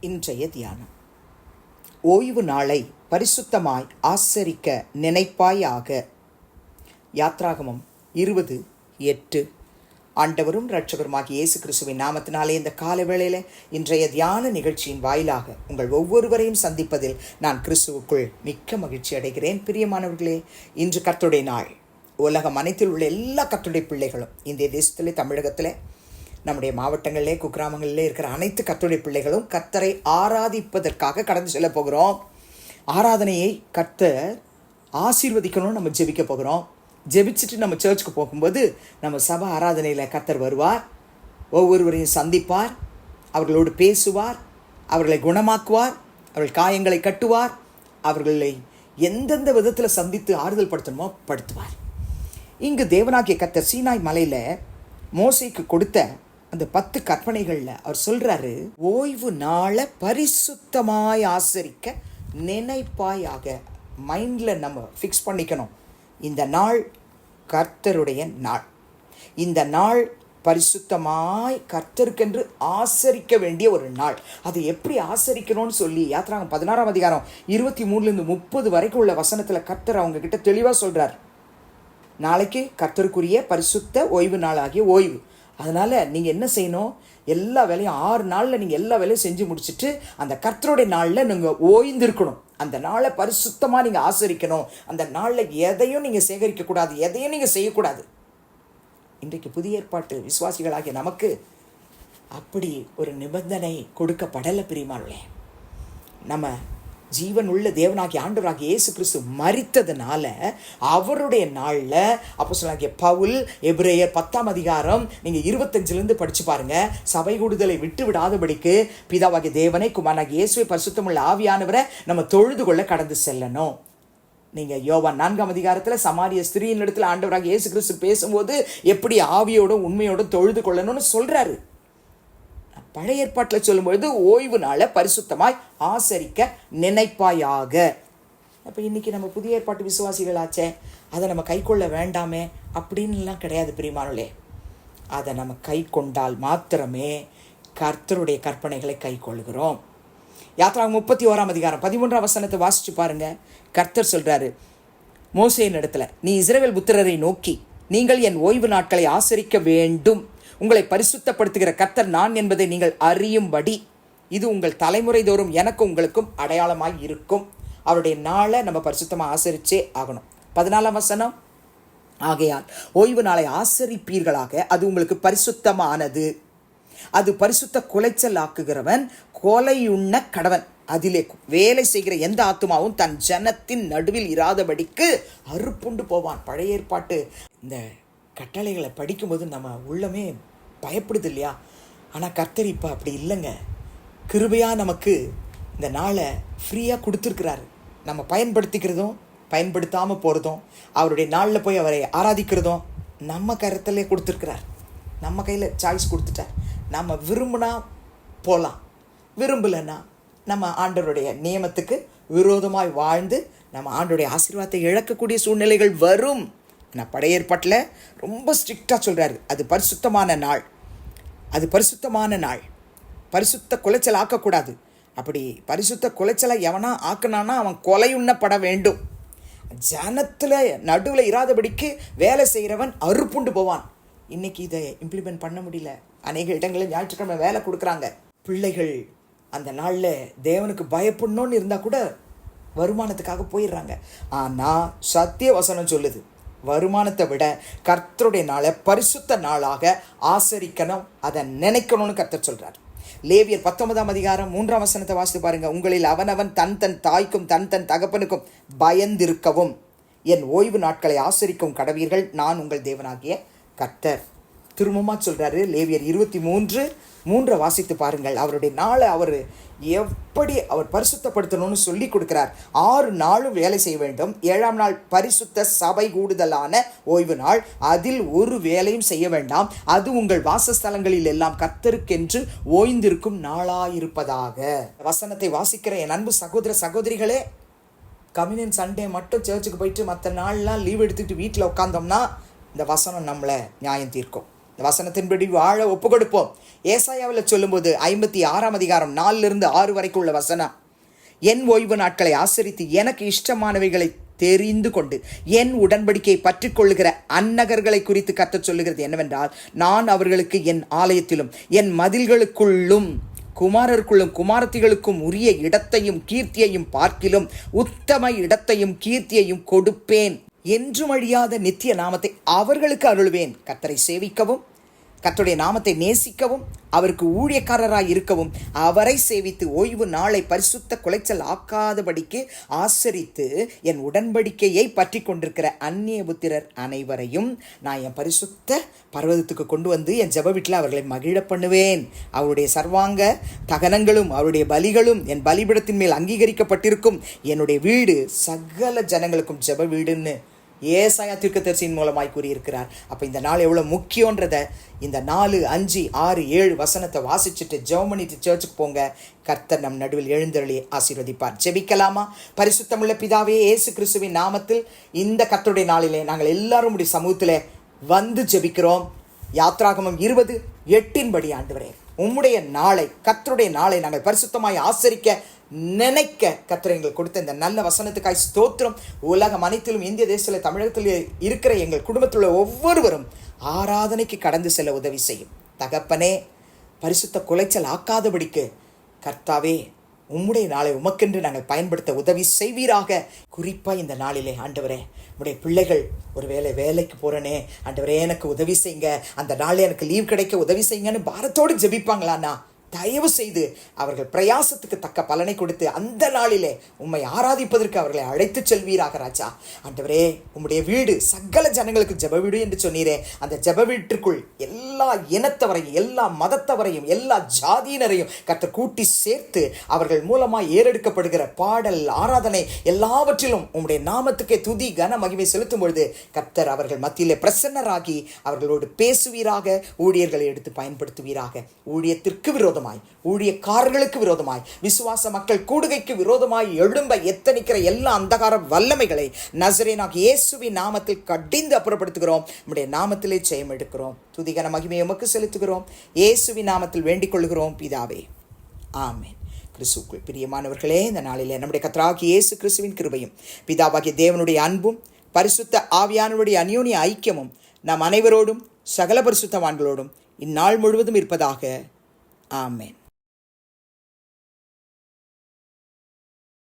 இன்றைய தியானம். ஓய்வு நாளை பரிசுத்தமாய் ஆசரிக்க நினைப்பாயாக. யாத்ராகமம் 20:8. ஆண்டவரும் இரட்சகருமாகிய இயேசு கிறிஸ்துவின் நாமத்தினாலே இந்த கால வேளையில் இன்றைய தியான நிகழ்ச்சியின் வாயிலாக உங்கள் ஒவ்வொருவரையும் சந்திப்பதில் நான் கிறிஸ்துவுக்குள் மிக்க மகிழ்ச்சி அடைகிறேன். பிரியமானவர்களே, இன்று கர்த்தருடைய நாள். உலகம் அனைத்தில் உள்ள எல்லா கர்த்தருடைய பிள்ளைகளும், இந்திய தேசத்திலே, தமிழகத்திலே, நம்முடைய மாவட்டங்களிலே, குக்கிராமங்களிலே இருக்கிற அனைத்து கர்த்தருடைய பிள்ளைகளும் கர்த்தரை ஆராதிப்பதற்காக கடந்து செல்ல போகிறோம். ஆராதனையை கர்த்தர் ஆசீர்வதிக்கணும்னு நம்ம ஜெபிக்க போகிறோம். ஜெபிச்சுட்டு நம்ம சர்ச்சுக்கு போகும்போது நம்ம சபை ஆராதனையில் கர்த்தர் வருவார், ஒவ்வொருவரையும் சந்திப்பார், அவர்களோடு பேசுவார், அவர்களை குணமாக்குவார், அவர்கள் காயங்களை கட்டுவார், அவர்களை எந்தெந்த விதத்தில் சந்தித்து ஆறுதல் படுத்தணுமோ படுத்துவார். இங்கு தேவனாகிய கர்த்தர் சீனாய் மலையில் மோசேக்கு கொடுத்த அந்த 10 கற்பனைகளில் அவர் சொல்கிறாரு, ஓய்வு நாளை பரிசுத்தமாய் ஆசரிக்க நினைப்பாயாக. மைண்டில் நம்ம ஃபிக்ஸ் பண்ணிக்கணும், இந்த நாள் கர்த்தருடைய நாள், இந்த நாள் பரிசுத்தமாய் கர்த்தருக்கென்று ஆசரிக்க வேண்டிய ஒரு நாள். அதை எப்படி ஆசரிக்கணும்னு சொல்லி யாத்ராகமம் 16ஆம் அதிகாரம் 23-30 வரைக்கும் உள்ள வசனத்தில் கர்த்தர் அவங்க கிட்ட தெளிவாக சொல்கிறார். நாளைக்கு கர்த்தருக்குரிய பரிசுத்த ஓய்வு நாளாகிய ஓய்வு. அதனால் நீங்கள் என்ன செய்யணும், எல்லா வேலையும் 6 நாளில் நீங்கள் எல்லா வேலையும் செஞ்சு முடிச்சுட்டு அந்த கர்த்தருடைய நாளில் நீங்கள் ஓய்ந்திருக்கணும். அந்த நாளை பரிசுத்தமாக நீங்கள் ஆசரிக்கணும். அந்த நாளில் எதையும் நீங்கள் சேகரிக்கக்கூடாது, எதையும் நீங்கள் செய்யக்கூடாது. இன்றைக்கு புதிய ஏற்பாட்டு விசுவாசிகளாகிய நமக்கு அப்படி ஒரு நிபந்தனை கொடுக்கப்படலை. பிரியமானவர்களே, நம்ம ஜீவன் உள்ள தேவனாகிய ஆண்டவராகிய இயேசு கிறிஸ்து மரித்ததுனால அவருடைய நாளில் அப்போஸ்தலனாகிய பவுல் எபிரேயர் 10ஆம் அதிகாரம் நீங்கள் 25 படித்து பாருங்கள். சபை கூடுதலை விட்டு விடாதபடிக்கு பிதாவாகிய தேவனை, குமாரனாகிய இயேசுவை, பரிசுத்தமுள்ள ஆவியானவரை நம்ம தொழுது கொள்ள கடந்து செல்லணும். நீங்கள் யோவான் 4ஆம் அதிகாரத்தில் சமாரிய ஸ்திரீயின் இடத்துல ஆண்டவராகிய இயேசு கிறிஸ்து பேசும்போது எப்படி ஆவியோடும் உண்மையோடும் தொழுது கொள்ளணும்னு சொல்கிறாரு. பழைய ஏற்பாட்டில் சொல்லும்பொழுது ஓய்வு நாளை பரிசுத்தமாய் ஆசரிக்க நினைப்பாயாக. அப்போ இன்றைக்கி நம்ம புதிய ஏற்பாட்டு விசுவாசிகளாச்சே, அதை நம்ம கை கொள்ள வேண்டாமே அப்படின்லாம் கிடையாது. பிரியமானவர்களே, அதை நம்ம கை கொண்டால் மாத்திரமே கர்த்தருடைய கற்பனைகளை கை கொள்கிறோம். யாத்ராகமம் 31ஆம் அதிகாரம் 13ஆம் வசனத்தை வாசித்து பாருங்கள். கர்த்தர் சொல்கிறாரு மோசேயின் இடத்துல, நீ இஸ்ரவேல் புத்திரரை நோக்கி, நீங்கள் என் ஓய்வு நாட்களை ஆசரிக்க வேண்டும், உங்களை பரிசுத்தப்படுத்துகிற கர்த்தர் நான் என்பதை நீங்கள் அறியும்படி இது உங்கள் தலைமுறை தோறும் எனக்கும் உங்களுக்கும் அடையாளமாய் இருக்கும். அவருடைய நாளை நம்ம பரிசுத்தமாக ஆசரிச்சே ஆகணும். 14ஆம் வசனம், ஆகையால் ஓய்வு நாளை ஆசரிப்பீர்களாக, அது உங்களுக்கு பரிசுத்தமானது. அது பரிசுத்த குலைச்சல் ஆக்குகிறவன் கொலையுண்ண கடவன். அதிலே வேலை செய்கிற எந்த ஆத்துமாவும் தன் ஜனத்தின் நடுவில் இராதபடிக்கு அறுப்புண்டு போவான். பழைய ஏற்பாட்டு இந்த கட்டளைகளை படிக்கும்போது நம்ம உள்ளமே பயப்படுது இல்லையா? ஆனால் கர்த்தர் இப்போ அப்படி இல்லைங்க. கிருபையாக நமக்கு இந்த நாளை ஃப்ரீயாக கொடுத்துருக்கிறாரு. நம்ம பயன்படுத்திக்கிறதும் பயன்படுத்தாமல் போகிறதும் அவருடைய நாளில் போய் அவரை ஆராதிக்கிறதும் நம்ம கருத்திலே கொடுத்துருக்கிறார். நம்ம கையில் சாய்ஸ் கொடுத்துட்டார். நம்ம விரும்பினா போகலாம், விரும்பலைன்னா நம்ம ஆண்டவருடைய நியமத்துக்கு விரோதமாய் வாழ்ந்து நம்ம ஆண்டவருடைய ஆசீர்வாதத்தை இழக்கக்கூடிய சூழ்நிலைகள் வரும். நான் பழைய ஏற்பாட்டில் ரொம்ப ஸ்ட்ரிக்டாக சொல்கிறாரு, அது பரிசுத்தமான நாள், அது பரிசுத்தமான நாள், பரிசுத்த குலைச்சல் ஆக்கக்கூடாது. அப்படி பரிசுத்த குலைச்சலை எவனா ஆக்கினானா அவன் கொலையுண்ணப்பட வேண்டும். ஜனத்தில் நடுவில் இராதபடிக்கு வேலை செய்கிறவன் அறுப்புண்டு போவான். இன்றைக்கி இதை இம்ப்ளிமெண்ட் பண்ண முடியல. அநேக இடங்களில் ஞாயிற்றுக்கிழமை வேலை கொடுக்குறாங்க. பிள்ளைகள் அந்த நாளில் தேவனுக்கு பயப்படணும்னு இருந்தால் கூட வருமானத்துக்காக போயிடுறாங்க. ஆனால் சத்திய வசனம் சொல்லுது, வருமானத்தை விட கர்த்தருடைய நாளை பரிசுத்த நாளாக ஆசரிக்கணும், அதை நினைக்கணும்னு கர்த்தர் சொல்கிறார். லேவியர் 19ஆம் அதிகாரம் 3ஆம் வசனத்தை வாசித்து பாருங்கள். உங்களில் அவனவன் தன் தன் தாய்க்கும் தன் தன் தகப்பனுக்கும் பயந்திருக்கவும் என் ஓய்வு நாட்களை ஆசரிக்கவும் கடவீர்கள், நான் உங்கள் தேவனாகிய கர்த்தர். திரும்பமாக சொல்கிறாரு. லேவியர் 23:3 வாசித்து பாருங்கள். அவருடைய நாளை அவர் எப்படி அவர் பரிசுத்தப்படுத்தணும்னு சொல்லி கொடுக்குறார். 6 நாளும் வேலை செய்ய வேண்டும். 7ஆம் நாள் பரிசுத்த சபை கூடுதலான ஓய்வு நாள், அதில் ஒரு வேலையும் செய்ய வேண்டாம், அது உங்கள் வாசஸ்தலங்களில் எல்லாம் கர்த்தருக்கென்று ஓய்ந்திருக்கும் நாளாயிருப்பதாக. வசனத்தை வாசிக்கிற என் அன்பு சகோதர சகோதரிகளே, கம்யூனியன் சண்டே மட்டும் சர்ச்சுக்கு போயிட்டு மற்ற நாள்லாம் லீவ் எடுத்துக்கிட்டு வீட்டில் உட்காந்தோம்னா இந்த வசனம் நம்மளை நியாயம் தீர்க்கும். இந்த வசனத்தின்படி வாழ ஒப்பு கொடுப்போம். ஏசாயாவில் சொல்லும்போது 56 4 6 வரைக்கும் உள்ள வசனம், என் ஓய்வு நாட்களை ஆசரித்து எனக்கு இஷ்டமானவைகளை தெரிந்து கொண்டு என் உடன்படிக்கையை பற்றி கொள்ளுகிற அந்நகர்களை குறித்து கர்த்தர் சொல்லுகிறது என்னவென்றால், நான் அவர்களுக்கு என் ஆலயத்திலும் என் மதில்களுக்குள்ளும் குமாரருக்குள்ளும் குமாரத்திகளுக்கும் உரிய இடத்தையும் கீர்த்தியையும் பார்க்கிலும் உத்தம இடத்தையும் கீர்த்தியையும் கொடுப்பேன். என்றும் அழியாத நித்திய நாமத்தை அவர்களுக்கு அருள்வேன். கர்த்தரை சேவிக்கவும், கர்த்தருடைய நாமத்தை நேசிக்கவும், அவருக்கு ஊழியக்காரராய் இருக்கவும், அவரை சேவித்து ஓய்வு நாளை பரிசுத்த குலைச்சல் ஆக்காதபடிக்கு ஆசரித்து என் உடன்படிக்கையை பற்றி கொண்டிருக்கிற அந்நிய புத்திரர் அனைவரையும் நான் என் பரிசுத்த பர்வதத்துக்கு கொண்டு வந்து என் ஜெப வீட்டில் அவர்களை மகிழ பண்ணுவேன். அவருடைய சர்வாங்க தகனங்களும் அவருடைய பலிகளும் என் பலிபீடத்தின் மேல் அங்கீகரிக்கப்பட்டிருக்கும். என்னுடைய வீடு சகல ஜனங்களுக்கும் ஜெப வீடுன்னு ஏசாயா தீர்க்கதரிசியின் மூலமாய் கூறியிருக்கிறார். அப்போ இந்த நாள் எவ்வளோ முக்கியன்றதை இந்த 4, 5, 6, 7 வசனத்தை வாசிச்சுட்டு ஜெபம் பண்ணிட்டு சர்ச்சுக்கு போங்க. கர்த்தர் நம் நடுவில் எழுந்தருளி ஆசீர்வதிப்பார். ஜெபிக்கலாமா? பரிசுத்தமுள்ள பிதாவே, இயேசு கிறிஸ்துவின் நாமத்தில் இந்த கர்த்தருடைய நாளிலே நாங்கள் எல்லாரும் உடைய சமூகத்தில் வந்து ஜெபிக்கிறோம். யாத்ராகமம் 20:8 ஆண்டவரே, உம்முடைய நாளை, கர்த்தருடைய நாளை நாங்கள் பரிசுத்தமாய் ஆசரிக்க நினைக்க கர்த்தர் எங்கள் கொடுத்த இந்த நல்ல வசனத்துக்காய் ஸ்தோத்திரம். உலகம் அனைத்திலும், இந்திய தேசத்தில், தமிழகத்தில் இருக்கிற எங்கள் குடும்பத்தில் உள்ள ஒவ்வொருவரும் ஆராதனைக்கு கடந்து செல்ல உதவி செய்யும். தகப்பனே, பரிசுத்த குலைச்சல் ஆக்காதபடிக்கு கர்த்தாவே உம்முடைய நாளை உமக்கென்று நாங்கள் பயன்படுத்த உதவி செய்வீராக. குறிப்பாக இந்த நாளிலே ஆண்டவரே, உடைய பிள்ளைகள் ஒருவேளை வேலைக்கு போகிறனே ஆண்டவரே எனக்கு உதவி செய்யுங்க, அந்த நாளில் எனக்கு லீவ் கிடைக்க உதவி செய்யுங்கன்னு பாரத்தோடு ஜெபிப்பாங்களாண்ணா, தயவு செய்து அவர்கள் பிரயாசத்துக்கு தக்க பலனை கொடுத்து அந்த நாளிலே உம்மை ஆராதிப்பதற்கு அவர்களை அழைத்து செல்வீராக ராஜா. ஆண்டவரே, உம்முடைய வீடு சகல ஜனங்களுக்கு ஜெப வீடு என்று சொன்னீரே, அந்த ஜெப வீட்டிற்குள் எல்லா இனத்தவரையும், எல்லா மதத்தவரையும், எல்லா ஜாதியினரையும் கர்த்தர் கூட்டி சேர்த்து அவர்கள் மூலமாக ஏறெடுக்கப்படுகிற பாடல், ஆராதனை எல்லாவற்றிலும் உம்முடைய நாமத்துக்கே துதி கன மகிமை செலுத்தும் பொழுது கர்த்தர் அவர்கள் மத்தியிலே பிரசன்னராகி அவர்களோடு பேசுவீராக, ஊழியர்களை எடுத்து பயன்படுத்துவீராக. ஊழியத்திற்கு விரோதமாய், ஊழியக்காரர்களுக்கு விரோதமாய், விசுவாச மக்கள் கூடுகைக்கு விரோதமாய் எழும்ப எத்தனிக்கிற எல்லா அந்தகார வல்லமைகளை நசரேனாகிய இயேசுவின் நாமத்தில் கடிந்து அப்புறப்படுத்துகிறோம். நம்முடைய நாமத்திலே ஜெயம் எடுக்கிறோம். துதிகன மகிமையை உமக்கு செலுத்துகிறோம். இயேசுவின் நாமத்தில் வேண்டிக் கொள்கிறோம் பிதாவே, ஆமென். கிறிஸ்துவுக்குள் பிரியமானவர்களே, இந்த நாளிலே நம்முடைய கர்த்தராகிய இயேசு கிறிஸ்துவின் கிருபையும் பிதாவாகிய தேவனுடைய அன்பும் பரிசுத்த ஆவியானவருடைய அந்யோன்ய ஐக்கியமும் நம் அனைவரோடும் சகல பரிசுத்தவான்களோடும் இந்நாள் முழுவதும் இருப்பதாக. ஆமென்.